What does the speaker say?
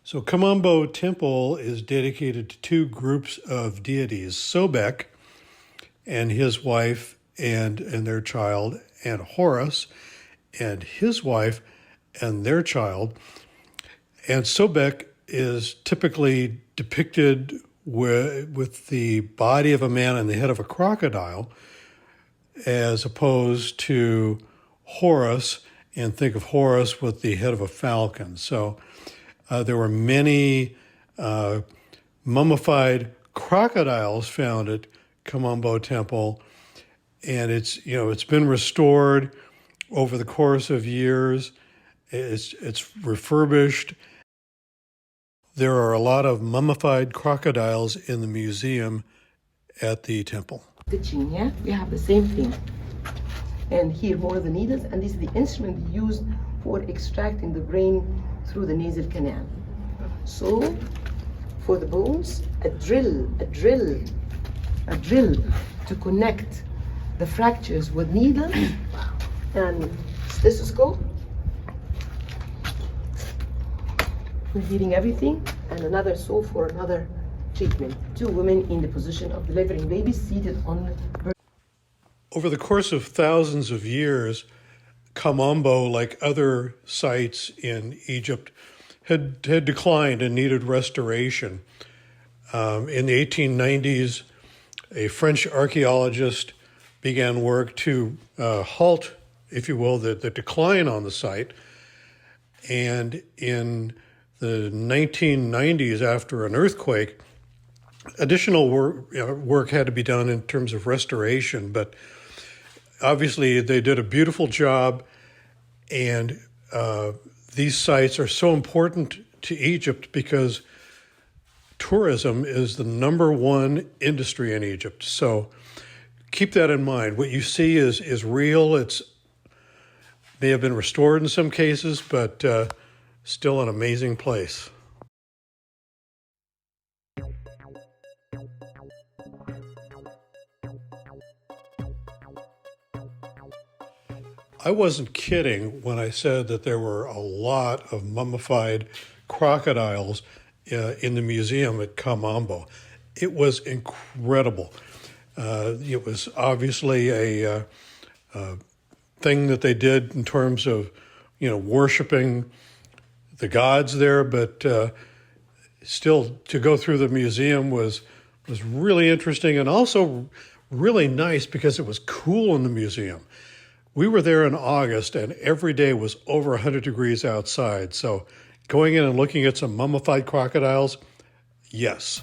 So Ombo Temple is dedicated to two groups of deities, Sobek and his wife and their child, and Horus and his wife and their child. And Sobek is typically depicted with the body of a man and the head of a crocodile, as opposed to Horus, and think of Horus with the head of a falcon. So there were many mummified crocodiles found at Ombo Temple, and it's been restored over the course of years. It's refurbished. There are a lot of mummified crocodiles in the museum at the temple. Stitching, yeah, we have the same thing. And here more of the needles, and this is the instrument used for extracting the brain through the nasal canal. So, for the bones, a drill to connect the fractures with needle and stethoscope. We're heating everything, and another saw for another treatment. Two women in the position of delivering babies seated on. Over the course of thousands of years, Ombo, like other sites in Egypt, had declined and needed restoration. In the 1890s, a French archaeologist began work to halt, if you will, the decline on the site. And in the 1990s, after an earthquake, additional work had to be done in terms of restoration, but obviously they did a beautiful job, and these sites are so important to Egypt because tourism is the #1 industry in Egypt. So keep that in mind. What you see is real. It's may have been restored in some cases, but still an amazing place. I wasn't kidding when I said that there were a lot of mummified crocodiles in the museum at Ombo. It was incredible. It was obviously a thing that they did in terms of, worshiping the gods there, but still to go through the museum was really interesting, and also really nice because it was cool in the museum. We were there in August, and every day was over 100 degrees outside. So going in and looking at some mummified crocodiles, yes.